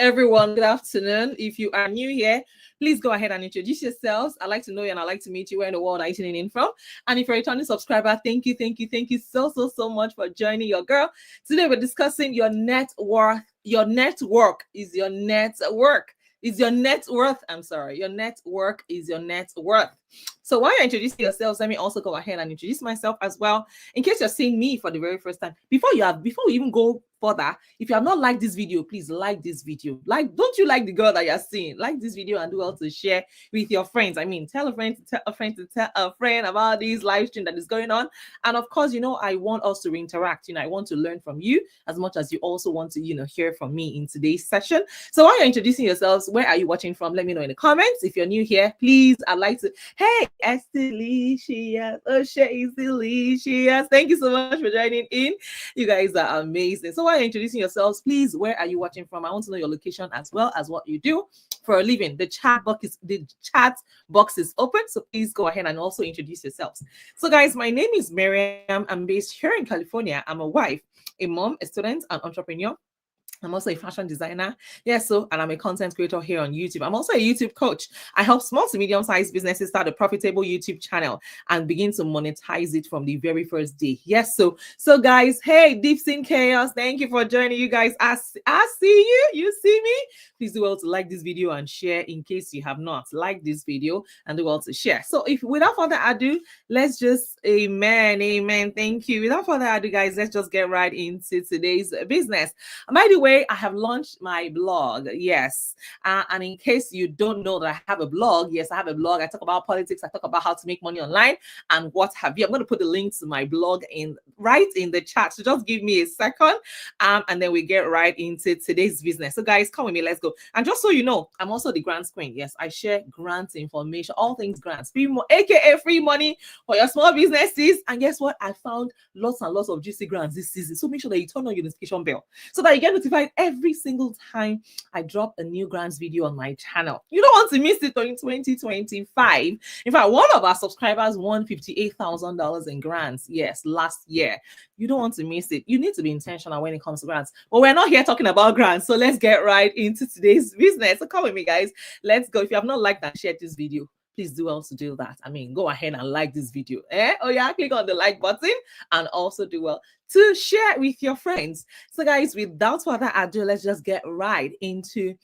everyone. Good afternoon. If you are new here, please go ahead and introduce yourselves. I'd like to know you and I'd like to meet you. Where in the world are you tuning in from? And if you're a returning subscriber, thank you so much for joining your girl. Today we're discussing your net worth. Your network is your net work. Is your net worth. I'm sorry. Your network is your net worth. So while you're introducing yourselves, let me also go ahead and introduce myself as well. In case you're seeing me for the very first time, before we even go further, if you have not liked this video, please like this video. Don't you like the girl that you're seeing? Like this video and do well to share with your friends. I mean, tell a friend to tell a friend to tell a friend about this live stream that is going on. And of course, I want us to interact. I want to learn from you as much as you also want to, hear from me in today's session. So while you're introducing yourselves, where are you watching from? Let me know in the comments. If you're new here, please, I'd like to, hey, Estelicious, O'Shea Delicious. Thank you so much for joining in. You guys are amazing. So while you're introducing yourselves, please, where are you watching from? I want to know your location as well as what you do for a living. The chat box is open, so please go ahead and also introduce yourselves. So guys, my name is Miriam. I'm based here in California. I'm a wife, a mom, a student, an entrepreneur. I'm also a fashion designer. And I'm a content creator here on YouTube. I'm also a YouTube coach. I help small to medium-sized businesses start a profitable YouTube channel and begin to monetize it from the very first day. So guys, hey, Deeps in Chaos, thank you for joining. You guys, I see you. You see me? Please do well to like this video and share in case you have not liked this video, and do well to share. So without further ado, let's just, amen. Thank you. Without further ado, guys, let's just get right into today's business. By the way, I have launched my blog. Yes. And in case you don't know that I have a blog, yes, I have a blog. I talk about politics. I talk about how to make money online and what have you. I'm going to put the link to my blog right in the chat. So just give me a second. And then we get right into today's business. So guys, come with me. Let's go. And just so you know, I'm also the grants queen. Yes, I share grants information, all things grants, aka free money for your small businesses. And guess what? I found lots and lots of juicy grants this season. So make sure that you turn on your notification bell so that you get notified every single time I drop a new grants video on my channel. You don't want to miss it in 2025. In fact, one of our subscribers won $58,000 in grants. Yes, last year. You don't want to miss it. You need to be intentional when it comes to grants. But we're not here talking about grants. So let's get right into today's business. So come with me, guys. Let's go. If you have not liked and shared this video, please do well to do that. I mean, go ahead and like this video. Click on the like button and also do well to share with your friends. So guys, without further ado, let's just get right into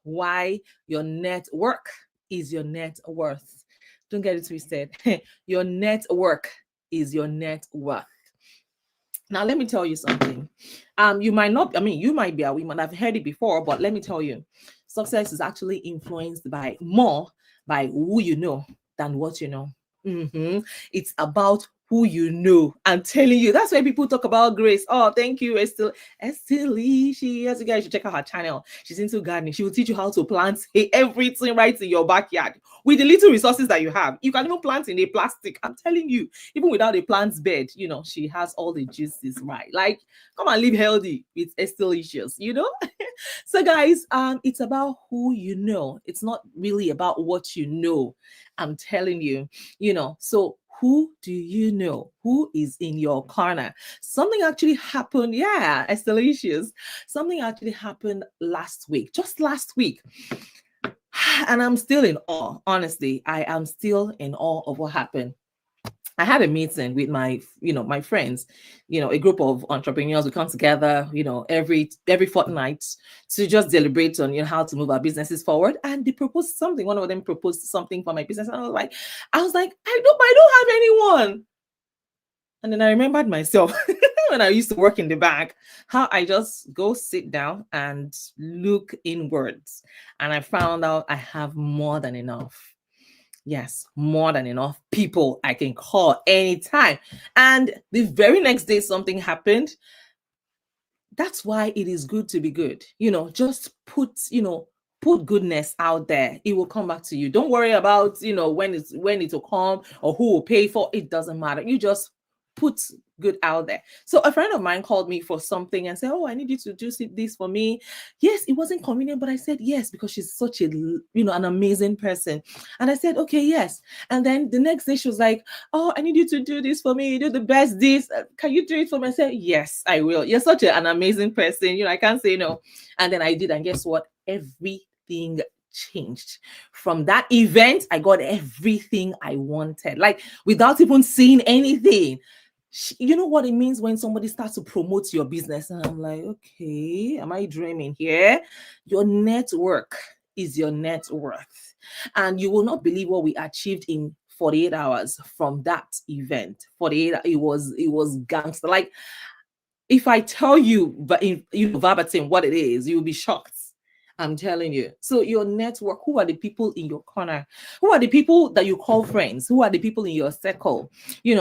why your network is your net worth. Don't get it twisted. Your network is your net worth. Now, let me tell you something. You might be, we might have heard it before, but let me tell you, success is actually influenced more by who you know than what you know. It's about who you know. I'm telling you, that's why people talk about Grace. Oh, thank you, Estelle. You guys should check out her channel. She's into gardening. She will teach you how to plant everything right in your backyard with the little resources that you have. You can even plant in a plastic. I'm telling you, even without a plant bed, she has all the juices right. Like, come and live healthy with Estelicious, So guys, it's about who you know. It's not really about what you know. I'm telling you, so who do you know? Who is in your corner? Something actually happened. Yeah, Estelicious. Something actually happened last week, just last week. And I'm still in awe. Honestly, I am still in awe of what happened. I had a meeting with my friends, a group of entrepreneurs. We come together, every fortnight to just deliberate on, how to move our businesses forward. And they proposed something. One of them proposed something for my business. And I was like, I don't have anyone. And then I remembered myself when I used to work in the bank, how I just go sit down and look inwards. And I found out I have more than enough. Yes, more than enough people I can call anytime. And the very next day, something happened. That's why it is good to be good. Just put goodness out there. It will come back to you. Don't worry about, when it will come or who will pay for it. Doesn't matter. You just put good out there. So a friend of mine called me for something and said, "Oh, I need you to do this for me." Yes, it wasn't convenient, but I said yes because she's such a, an amazing person. And I said, "Okay, yes." And then the next day she was like, "Oh, I need you to do this for me. You do the best this. Can you do it for me?" I said, "Yes, I will. You're such an amazing person. I can't say no." And then I did. And guess what? Everything changed. From that event, I got everything I wanted, like without even seeing anything. You know what it means when somebody starts to promote your business, and I'm like, okay, am I dreaming here? Your network is your net worth, and you will not believe what we achieved in 48 hours from that event. 48, it was gangster. Like, if I tell you, but verbatim what it is, you'll be shocked. I'm telling you. So your network, who are the people in your corner? Who are the people that you call friends? Who are the people in your circle?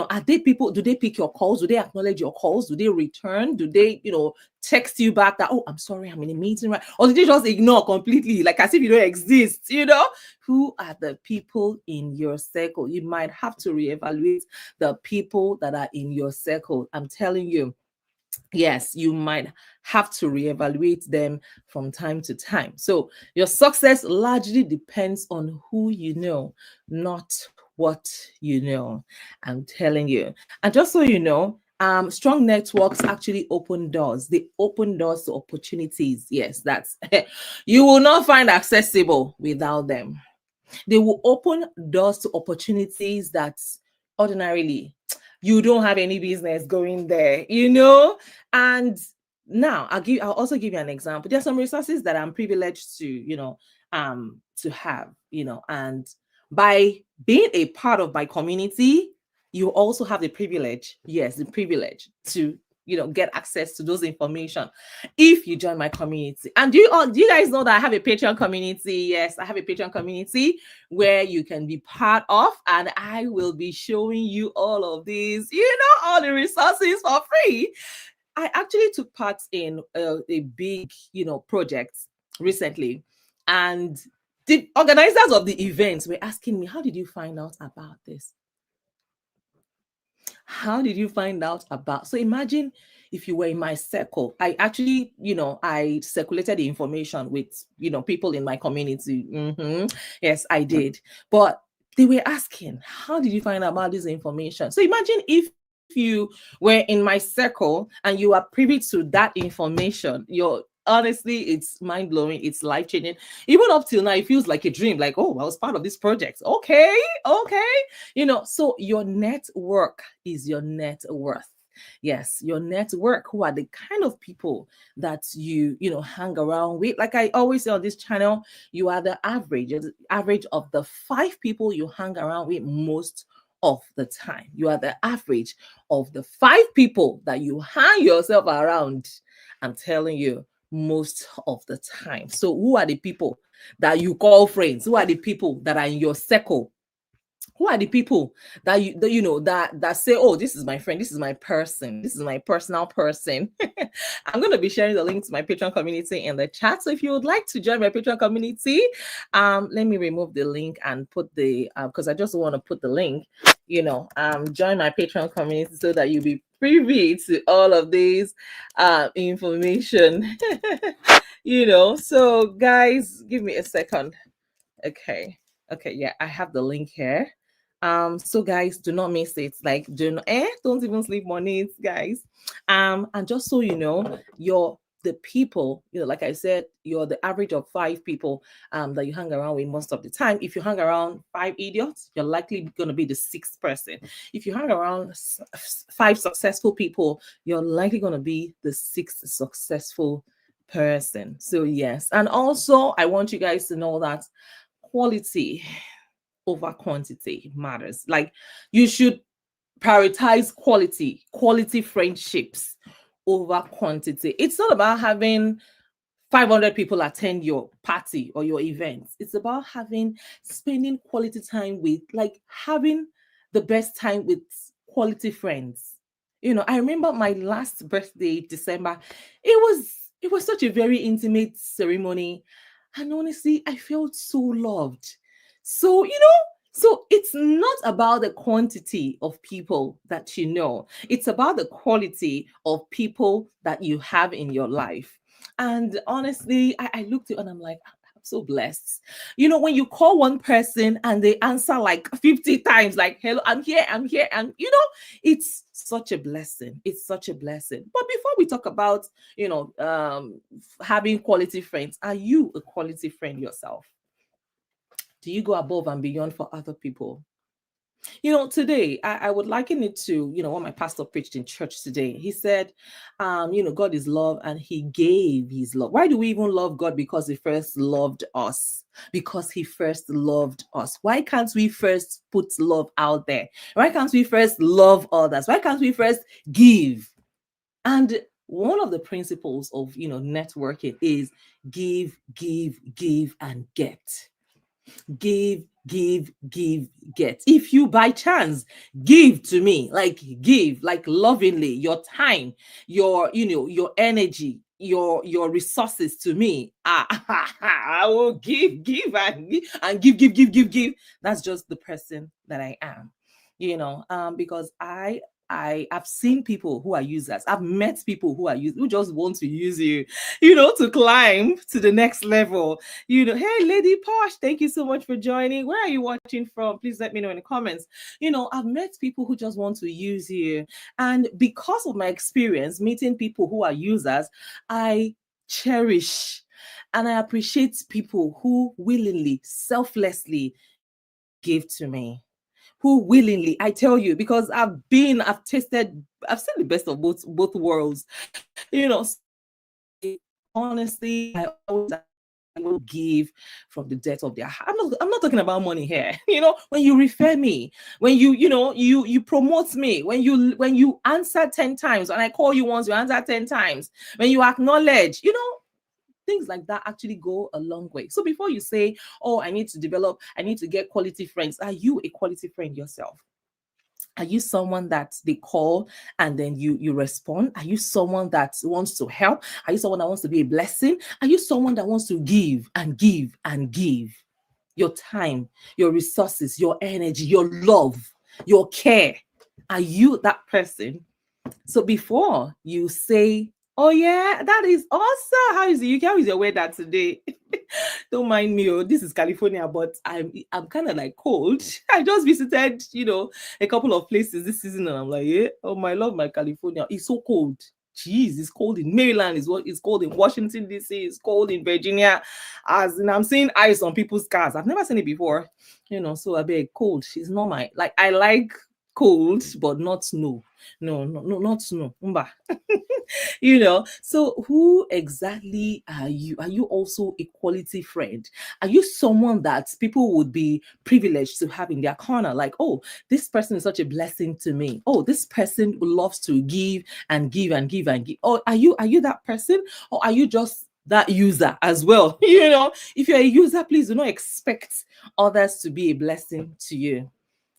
Are they people, do they pick your calls? Do they acknowledge your calls? Do they return? Do they, text you back that, "Oh, I'm sorry, I'm in a meeting," right? Or did they just ignore completely, like as if you don't exist? Who are the people in your circle? You might have to reevaluate the people that are in your circle. I'm telling you. Yes, you might have to reevaluate them from time to time. So your success largely depends on who you know, not what you know. I'm telling you. And just so you know, strong networks actually open doors. They open doors to opportunities. Yes, that's you will not find accessible without them. They will open doors to opportunities that ordinarily you don't have any business going there. And now I'll also give you an example. There's some resources that I'm privileged to have, and by being a part of my community, you also have the privilege, yes, the privilege to get access to those information if you join my community. And do you guys know that I have a Patreon community? Yes, I have a Patreon community where you can be part of, and I will be showing you all of these, all the resources for free. I actually took part in a big, project recently, and the organizers of the events were asking me, "How did you find out about this? How did you find out about?" So imagine if you were in my circle. I actually, I circulated the information with, people in my community. Yes, I did. But they were asking, "How did you find out about this information?" So imagine if you were in my circle and you are privy to that information. Honestly, it's mind-blowing, it's life-changing. Even up till now, it feels like a dream, like, "Oh, I was part of this project." Okay. So your network is your net worth. Yes, your network. Who are the kind of people that you hang around with? Like I always say on this channel, you are the average of the 5 people you hang around with most of the time. You are the average of the 5 people that you hang yourself around. I'm telling you, most of the time. So who are the people that you call friends? Who are the people that are in your circle? Who are the people that that say, "Oh, this is my friend, this is my person, this is my personal person"? I'm going to be sharing the link to my Patreon community in the chat. So if you would like to join my Patreon community, let me remove the link and put the because I just want to put the link. Join my Patreon community so that you'll be privy to all of these information. So guys, give me a second. Okay, yeah, I have the link here. So guys, do not miss it. Like, don't even sleep on it, guys. And just so you know, you're the people, like I said, you're the average of 5 people that you hang around with most of the time. If you hang around 5 idiots, you're likely going to be the 6th person. If you hang around 5 successful people, you're likely going to be the 6th successful person. So yes, and also I want you guys to know that quality over quantity matters. Like, you should prioritize quality friendships over quantity. It's not about having 500 people attend your party or your events. It's about spending quality time with, like, having the best time with quality friends. I remember my last birthday, December. It was such a very intimate ceremony, and honestly, I felt so loved. So, So it's not about the quantity of people that you know, it's about the quality of people that you have in your life. And honestly, I looked at it and I'm like, I'm so blessed. You know, when you call one person and they answer like 50 times, like, hello, I'm here, I'm here. And, you know, it's such a blessing. It's such a blessing. But before we talk about, having quality friends, are you a quality friend yourself? Do you go above and beyond for other people? You know, today I would liken it to, what my pastor preached in church today. He said, God is love and he gave his love. Why do we even love God? Because he first loved us. Because he first loved us. Why can't we first put love out there? Why can't we first love others? Why can't we first give? And one of the principles of, networking is give, give, and get. Give, give, get. If you by chance give to me, like lovingly, your time, your energy, your resources to me, I will give and give. That's just the person that I am, because I have seen people who are users. I've met people who are users who just want to use you, to climb to the next level. Hey, Lady Posh, thank you so much for joining. Where are you watching from? Please let me know in the comments. I've met people who just want to use you. And because of my experience meeting people who are users, I cherish and I appreciate people who willingly, selflessly give to me. Who willingly, I tell you, because I've tasted, I've seen the best of both worlds. Honestly, I always will give from the depth of their heart. I'm not talking about money here. When you refer me, when you promote me, when you answer 10 times, and I call you once, you answer 10 times, when you acknowledge, things like that actually go a long way. So before you say, oh, I need to get quality friends, are you a quality friend yourself? Are you someone that they call and then you respond? Are you someone that wants to help? Are you someone that wants to be a blessing? Are you someone that wants to give and give and give? Your time, your resources, your energy, your love, your care. Are you that person? So before you say, oh yeah, that is awesome. How is the UK? How is your weather today? Don't mind me. Oh, this is California, but I'm kind of like cold. I just visited, a couple of places this season, and I'm like, yeah, oh my love, my California. It's so cold. Jeez, it's cold in Maryland, it's cold in Washington, DC, it's cold in Virginia. As in, I'm seeing ice on people's cars. I've never seen it before. So I beg, cold. She's not I like cold, but not snow. No, not snow. So who exactly are you? Are you also a quality friend? Are you someone that people would be privileged to have in their corner? Like, oh, this person is such a blessing to me. Oh, this person loves to give and give and give and give. Oh, are you that person? Or are you just that user as well? If you're a user, please do not expect others to be a blessing to you.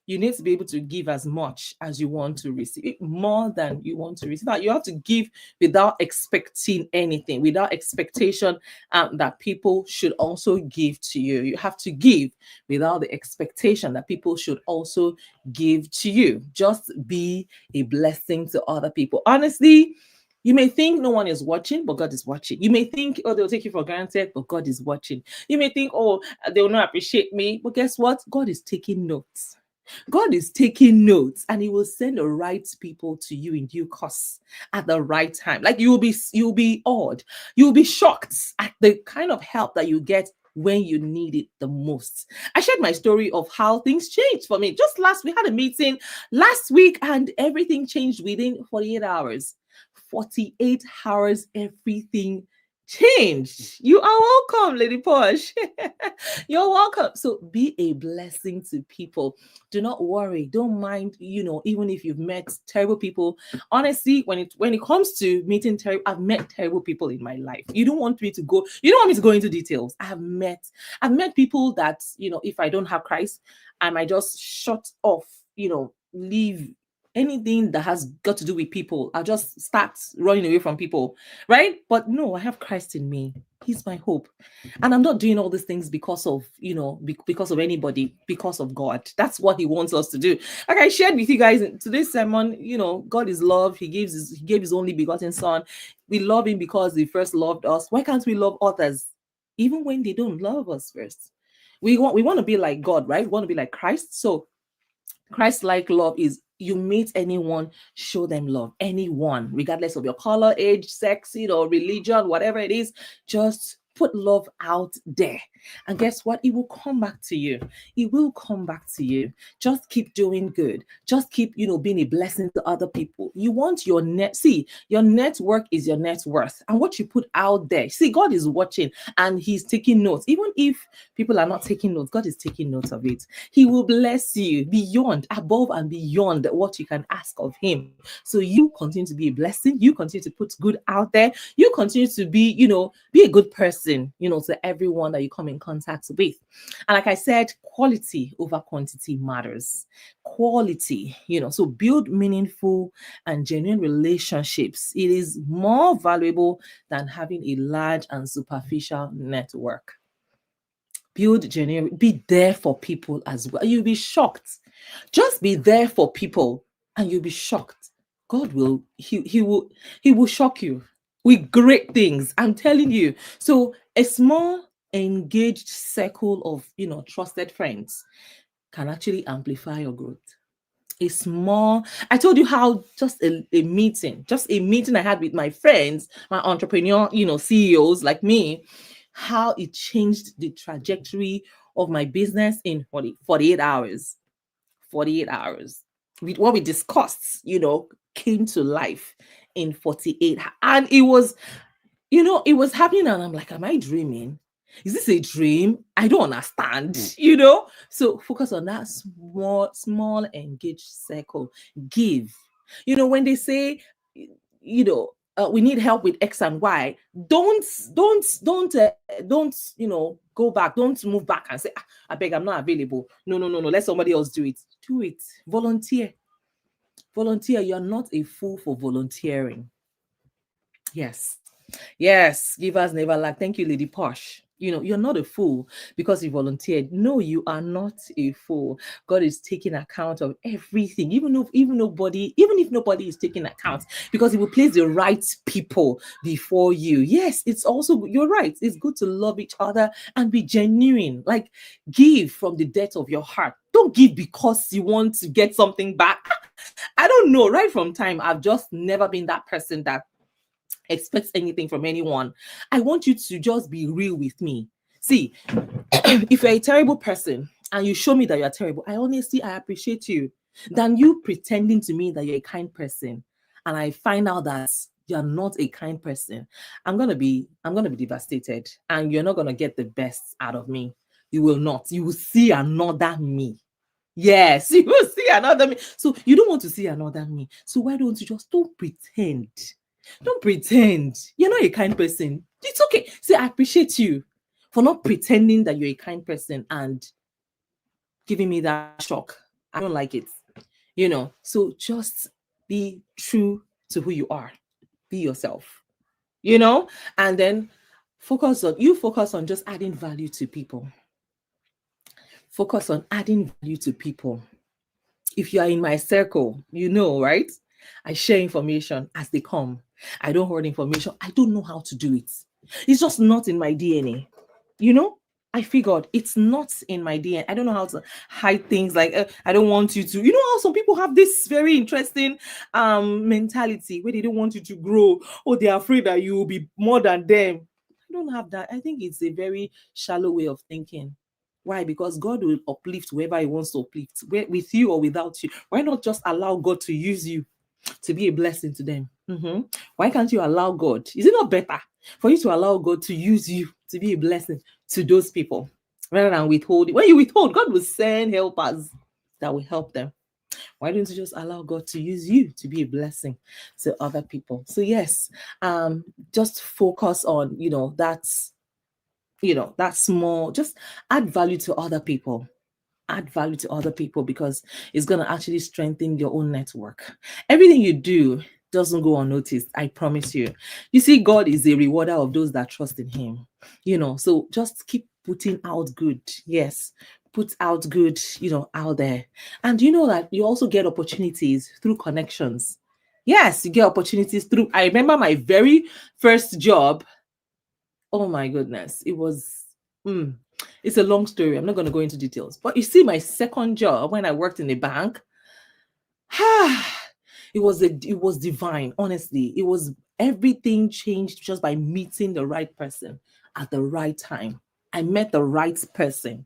You need to be able to give as much as you want to receive, more than you want to receive. You have to give without expecting anything, without expectation that people should also give to you. You have to give without the expectation that people should also give to you. Just be a blessing to other people. Honestly, you may think no one is watching, but God is watching. You may think, oh, they'll take you for granted, but God is watching. You may think, oh, they will not appreciate me, but guess what? God is taking notes. God is taking notes, and he will send the right people to you in due course at the right time. Like you'll be awed. You'll be shocked at the kind of help that you get when you need it the most. I shared my story of how things changed for me. We had a meeting last week and everything changed within 48 hours. 48 hours, everything changed. You are welcome, Lady Posh. You're welcome. So be a blessing to people. Do not worry. Don't mind, even if you've met terrible people. Honestly, when it comes to meeting I've met terrible people in my life. You don't want me to go into details. I've met people that, if I don't have Christ, I might just shut off, leave anything that has got to do with people, I'll just start running away from people, right? But no, I have Christ in me. He's my hope. And I'm not doing all these things because of, because of anybody, because of God. That's what he wants us to do. Like I shared with you guys in today's sermon, God is love. He gave his only begotten son. We love him because he first loved us. Why can't we love others even when they don't love us first? We want to be like God, right? We want to be like Christ. So Christ-like love is you meet anyone, show them love. Anyone, regardless of your color, age, sex, religion, whatever it is, just put love out there. And guess what? It will come back to you. It will come back to you. Just keep doing good. Just keep, being a blessing to other people. You want your your network is your net worth. And what you put out there, God is watching and he's taking notes. Even if people are not taking notes, God is taking notes of it. He will bless you beyond, above and beyond what you can ask of him. So you continue to be a blessing. You continue to put good out there. You continue to be, be a good person, to everyone that you come in contact with. And like I said, quality over quantity matters. Quality, so build meaningful and genuine relationships. It is more valuable than having a large and superficial network. Build genuine, be there for people as well. You'll be shocked. Just be there for people and you'll be shocked. God will, he will shock you with great things. I'm telling you. So a small engaged circle of, trusted friends can actually amplify your growth. I told you how just a meeting I had with my friends, my entrepreneur, CEOs like me, how it changed the trajectory of my business in 48 hours. 48 hours. What we discussed, came to life in 48. And it was happening. And I'm like, am I dreaming? Is this a dream? I don't understand, So focus on that small engaged circle. Give. When they say, we need help with X and Y, don't go back. Don't move back and say, I beg, I'm not available. No. Let somebody else do it. Do it. Volunteer. You're not a fool for volunteering. Yes, givers never lack. Thank you, Lady Posh. You're not a fool because you volunteered. No, you are not a fool. God is taking account of everything, even if nobody is taking account, because he will place the right people before you. Yes, it's also, you're right. It's good to love each other and be genuine. Like, give from the depth of your heart. Don't give because you want to get something back. I don't know. Right from time, I've just never been that person that expects anything from anyone. I want you to just be real with me. See, if you're a terrible person and you show me that you're terrible, I appreciate you than you pretending to me that you're a kind person and I find out that you're not a kind person. I'm gonna be devastated and you're not gonna get the best out of me. You will not. You will see another me. Yes, you will see another me. So you don't want to see another me. So why don't you just don't pretend? Don't pretend. You're not a kind person. It's okay. See, I appreciate you for not pretending that you're a kind person and giving me that shock. I don't like it. So just be true to who you are. Be yourself. And then focus on just adding value to people. Focus on adding value to people. If you are in my circle, right? I share information as they come. I don't hoard information. I don't know how to do it. It's just not in my DNA. I figured it's not in my DNA. I don't know how to hide things like I don't want you to. How some people have this very interesting mentality where they don't want you to grow or they're afraid that you will be more than them. I don't have that. I think it's a very shallow way of thinking. Why? Because God will uplift whoever he wants to uplift, with you or without you. Why not just allow God to use you to be a blessing to them? Why can't you allow God? Is it not better for you to allow God to use you to be a blessing to those people rather than withhold? When you withhold, God will send helpers that will help them. Why don't you just allow God to use you to be a blessing to other people? So yes, just focus on that small, just add value to other people add value to other people, because it's going to actually strengthen your own network. Everything you do doesn't go unnoticed, I promise you. You see, God is a rewarder of those that trust in him. So just keep putting out good. Yes, put out good, out there. And you know that you also get opportunities through connections. Yes, you get opportunities through. I remember my very first job. Oh my goodness. It's a long story. I'm not going to go into details. But you see, my second job when I worked in a bank, it was divine, honestly. It was everything changed just by meeting the right person at the right time. I met the right person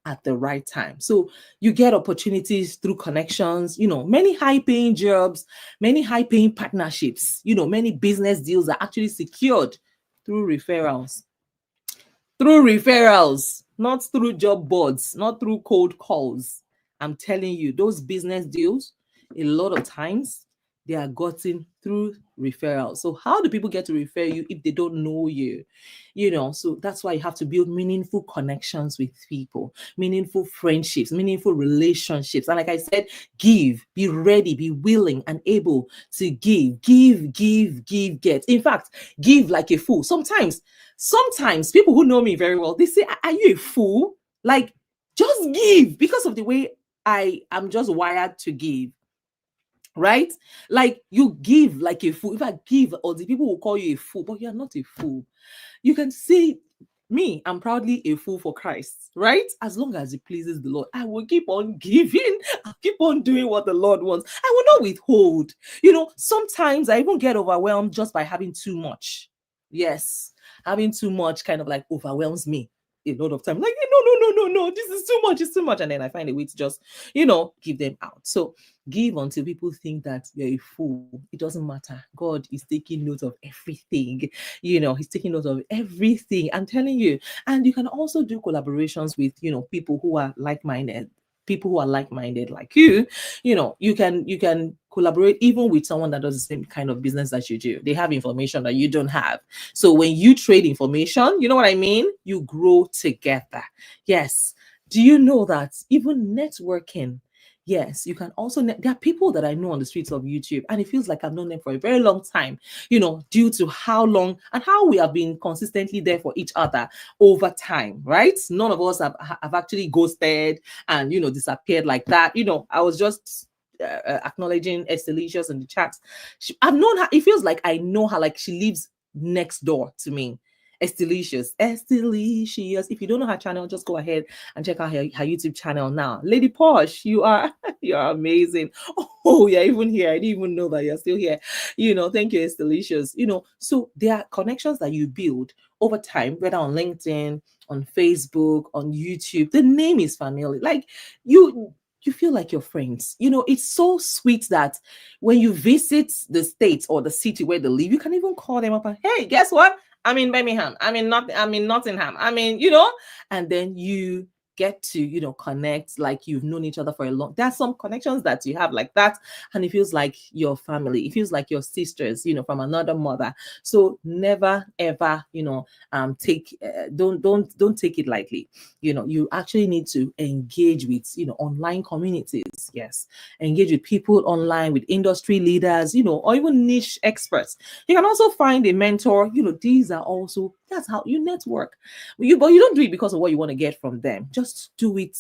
at the right time. So you get opportunities through connections, many high-paying jobs, many high-paying partnerships, many business deals are actually secured through referrals. Not through job boards, not through cold calls. I'm telling you, those business deals, a lot of times, they are gotten through referrals. So how do people get to refer you if they don't know you? So that's why you have to build meaningful connections with people, meaningful friendships, meaningful relationships. And like I said, give, be ready, be willing and able to give, get. In fact, give like a fool. Sometimes people who know me very well, they say, are you a fool? Like, just give, because of the way I am just wired to give. Right? Like, you give like a fool. If I give, or the people will call you a fool, but you are not a fool. You can say, me, I'm proudly a fool for Christ, right? As long as it pleases the Lord, I will keep on giving. I'll keep on doing what the Lord wants. I will not withhold. Sometimes I even get overwhelmed just by having too much. Yes, having too much kind of like overwhelms me a lot of time. Like, no, this is too much, it's too much. And then I find a way to just, give them out. So give until people think that you're a fool. It doesn't matter. God is taking note of everything. He's taking note of everything. I'm telling you. And you can also do collaborations with, people who are like-minded. People who are like-minded like you. You can collaborate even with someone that does the same kind of business that you do. They have information that you don't have. So when you trade information, you know what I mean? You grow together. Yes. Do you know that even networking? Yes, you can also, there are people that I know on the streets of YouTube, and it feels like I've known them for a very long time, due to how long and how we have been consistently there for each other over time, right? None of us have actually ghosted and, disappeared like that. I was just acknowledging Estelicious in the chat. I've known her. It feels like I know her, like she lives next door to me. Estelicious. If you don't know her channel, just go ahead and check out her YouTube channel now. Lady Posh, you're amazing. Oh, you're even here. I didn't even know that you're still here. Thank you, Estelicious. So there are connections that you build over time, whether on LinkedIn, on Facebook, on YouTube. The name is familiar. Like, you feel like you're friends. It's so sweet that when you visit the state or the city where they live, you can even call them up and, hey, guess what? I'm in Birmingham. I'm in Nottingham. And then you get to, connect like you've known each other for a long. There are some connections that you have like that, and it feels like your family. It feels like your sisters, from another mother. So never ever, don't take it lightly. You actually need to engage with, online communities. Yes, engage with people online, with industry leaders, or even niche experts. You can also find a mentor. That's how you network. But you don't do it because of what you want to get from them. Just do it,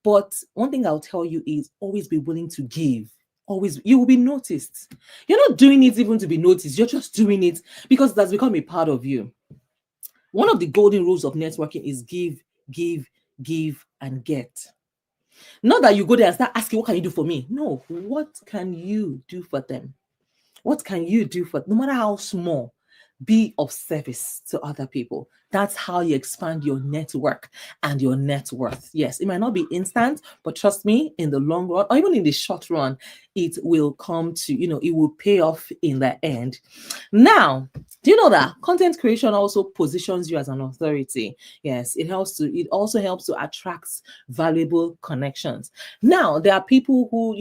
But one thing I'll tell you is always be willing to give. Always, you will be noticed. You're not doing it even to be noticed. You're just doing it because that's become a part of you. One of the golden rules of networking is give, and get. Not that you go there and start asking, what can you do for me? No, what can you do for them? What can you do for, no matter how small, be of service to other people. That's how you expand your network and your net worth. Yes, it might not be instant, but trust me, in the long run, or even in the short run, it will come to, it will pay off in the end. Now, do you know that content creation also positions you as an authority? Yes, it also helps to attract valuable connections. Now, there are people who,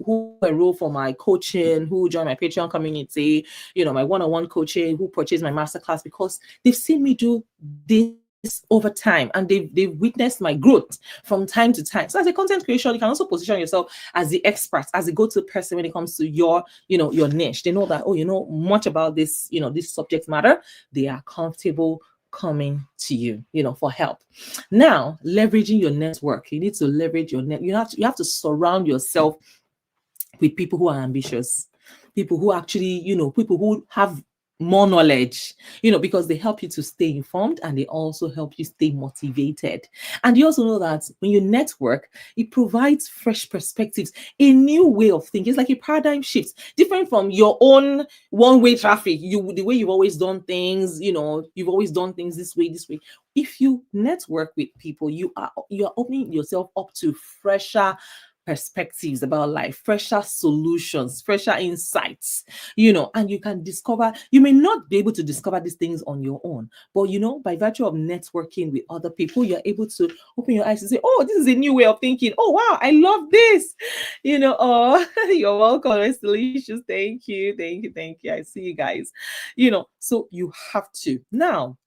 who enroll for my coaching, who join my Patreon community, my one-on-one coaching, who purchase my masterclass because they've seen me do this this over time, and they've witnessed my growth from time to time. So as a content creator, you can also position yourself as the expert, as a go-to person when it comes to your, your niche. They know that, oh, you know much about this, this subject matter. They are comfortable coming to you, for help. Now, leveraging your network. You need to leverage your net. You have to surround yourself with people who are ambitious, people who actually, people who have more knowledge, because they help you to stay informed, and they also help you stay motivated. And you also know that when you network, it provides fresh perspectives, a new way of thinking. It's like a paradigm shift, different from your own one-way traffic. The way you've always done things, you've always done things this way. If you network with people, you are opening yourself up to fresher perspectives about life, fresher solutions, fresher insights, and you can discover. You may not be able to discover these things on your own, but by virtue of networking with other people, you're able to open your eyes and say, oh, this is a new way of thinking. Oh, wow, I love this. Oh, you're welcome. It's delicious. Thank you. I see you guys. So you have to. Now,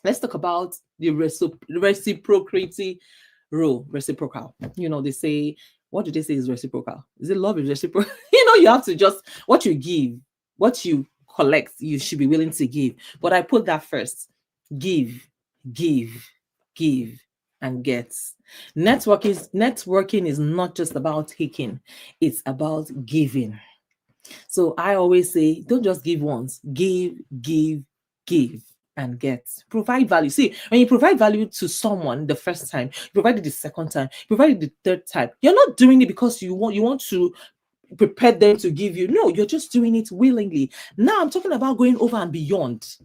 let's talk about the reciprocity rule. Reciprocal. They say, what do they say is reciprocal? Is it love is reciprocal? You have to just, what you give, what you collect, you should be willing to give. But I put that first. Give, and get. Networking is not just about taking, it's about giving. So I always say, don't just give once. Give, and get. Provide value. See, when you provide value to someone the first time, you provide it the second time, you provide it the third time, you're not doing it because you want to prepare them to give you. No, you're just doing it willingly. Now I'm talking about going over and beyond.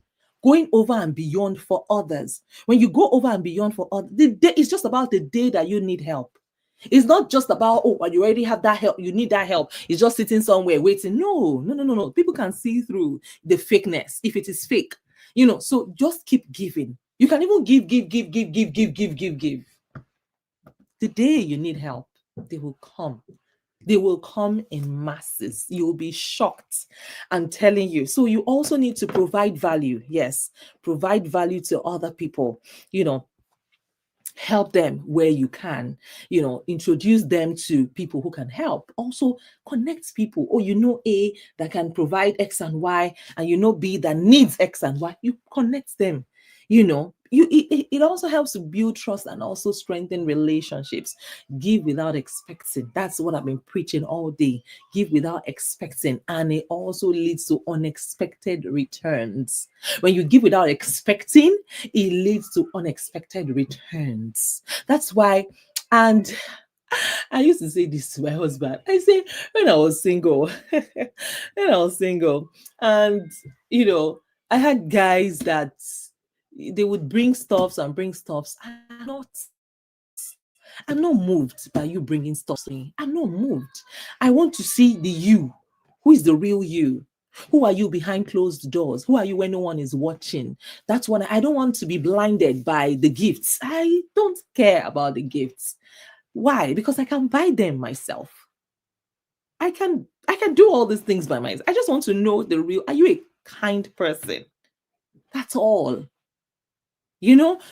Going over and beyond for others. When you go over and beyond for others, it's just about the day that you need help. It's not just about, oh, you already have that help, you need that help. It's just sitting somewhere waiting. No. People can see through the fakeness if it is fake. So just keep giving. You can even give. The day you need help, they will come. They will come in masses. You'll be shocked. I'm telling you. So you also need to provide value. Yes, provide value to other people. Help them where you can, introduce them to people who can help. Also connect people. Oh, A that can provide X and Y, and B that needs X and Y. You connect them. It also helps to build trust and also strengthen relationships. Give without expecting. That's what I've been preaching all day. Give without expecting, and it also leads to unexpected returns. When you give without expecting, it leads to unexpected returns. That's why, and I used to say this to my husband. I say, when I was single, and I had guys that they would bring stuffs. I'm not moved by you bringing stuff to me. I'm not moved. I want to see the you. Who is the real you? Who are you behind closed doors? Who are you when no one is watching? That's what I don't want to be blinded by the gifts. I don't care about the gifts. Why? Because I can buy them myself. I can do all these things by myself. I just want to know the real. Are you a kind person? That's all.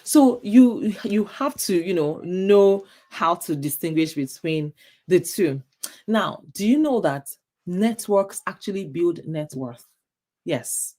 So you have to know how to distinguish between the two. Now, do you know that networks actually build net worth? Yes.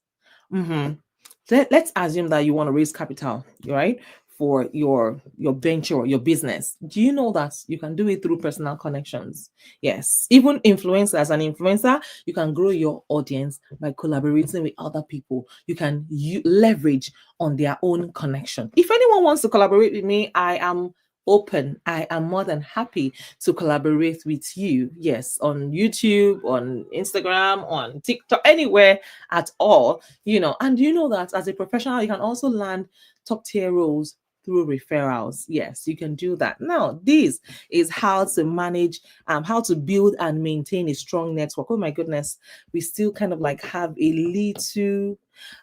Let's assume that you want to raise capital, right, for your venture or your business. Do you know that you can do it through personal connections? Yes. Even influencers, as an influencer, you can grow your audience by collaborating with other people. You can leverage on their own connection. If anyone wants to collaborate with me, I am open. I am more than happy to collaborate with you. Yes, on YouTube, on Instagram, on TikTok, anywhere at all. And you know that as a professional, you can also land top tier roles through referrals. Yes, you can do that. Now, this is how to manage, how to build and maintain a strong network. Oh my goodness, we still kind of like have a little.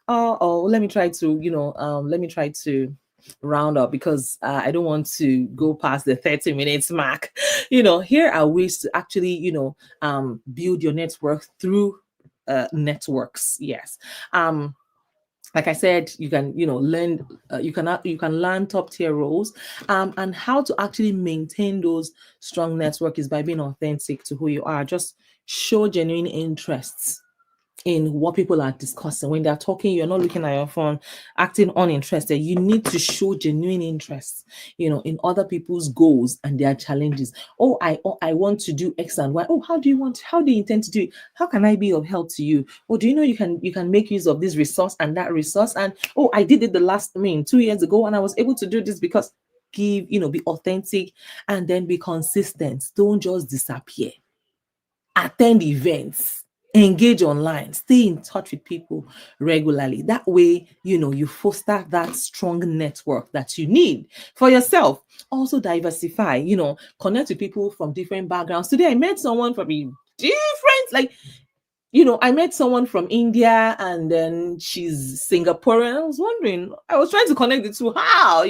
Let me try to round up, because I don't want to go past the 30 minutes mark. Here are ways to actually build your network through networks. Yes. like I said, you can, learn, you can learn top tier roles, and how to actually maintain those strong network is by being authentic to who you are. Just show genuine interests in what people are discussing. When they're talking, you're not looking at your phone, acting uninterested. You need to show genuine interest, in other people's goals and their challenges. I want to do X and Y. Oh, how do you intend to do it? How can I be of help to you? Oh, do you know you can make use of this resource and that resource? And oh, I did it the last 2 years ago and I was able to do this because be authentic, and then be consistent. Don't just disappear. Attend events, engage online, stay in touch with people regularly. That way, you foster that strong network that you need for yourself. Also diversify, connect with people from different backgrounds. Today I met someone from a different, like, I met someone from India, and then she's Singaporean. I was wondering, I was trying to connect the two. How,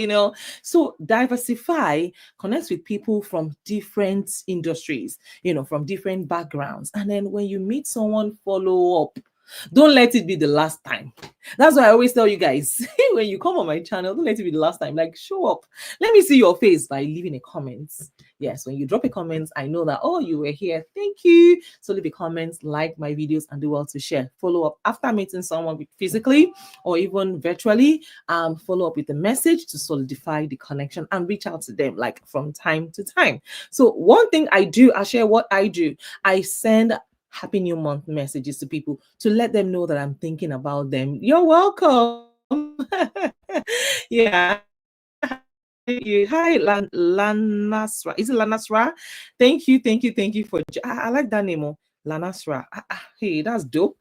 So diversify, connect with people from different industries, from different backgrounds. And then when you meet someone, follow up. Don't let it be the last time. That's why I always tell you guys, when you come on my channel, don't let it be the last time. Like, show up. Let me see your face by leaving a comment. Yes, when you drop a comment, I know that, oh, you were here. Thank you. So leave a comment, like my videos, and do well to share. Follow up after meeting someone physically or even virtually. Follow up with a message to solidify the connection and reach out to them, like, from time to time. So one thing I do, I share what I do. I send Happy New Month messages to people to let them know that I'm thinking about them. You're welcome. Yeah. Hi, Lanasra. Is it Lanasra? Thank you for. I like that name. Lanasra. Hey, that's dope.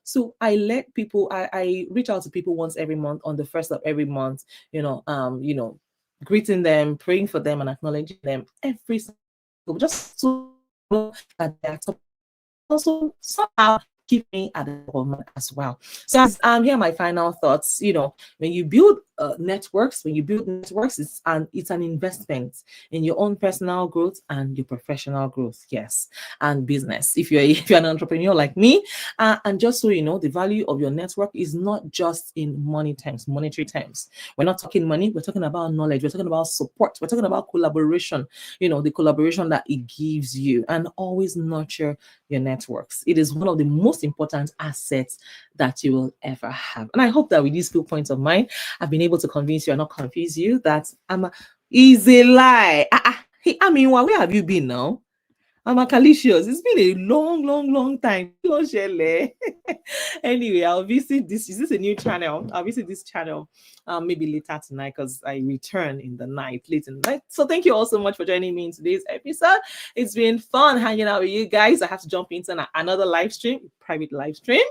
So I let people. I reach out to people once every month on the first of every month. Greeting them, praying for them, and acknowledging them every single, just so that they are top. Also somehow keep me at the top of mind as well. So here are my final thoughts. When you build networks, it's an investment in your own personal growth and your professional growth, yes, and business. If you're an entrepreneur like me, and just so you know, the value of your network is not just in monetary terms. We're not talking money. We're talking about knowledge. We're talking about support. We're talking about collaboration. The collaboration that it gives you, and always nurture your networks. It is one of the most important assets that you will ever have. And I hope that with these few points of mine, I've been able to convince you and not confuse you that is a lie. Hey, where have you been now? I'm Calicious. It's been a long time. Anyway, I'll visit this. Is this a new channel? I'll visit this channel maybe later tonight, because I return late in the night. So thank you all so much for joining me in today's episode. It's been fun hanging out with you guys. I have to jump into another private live stream.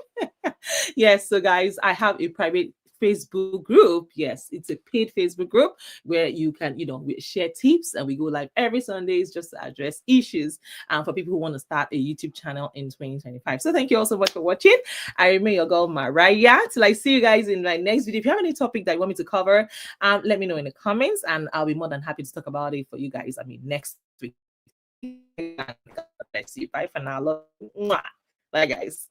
Yes, so guys, I have a private Facebook group. Yes, it's a paid Facebook group where you can, we share tips, and we go live every Sundays just to address issues for people who want to start a YouTube channel in 2025. So thank you all so much for watching. I remain your girl, Maria. Till I see you guys in my next video. If you have any topic that you want me to cover, let me know in the comments, and I'll be more than happy to talk about it for you guys. Next week. Bye for now. Bye, guys.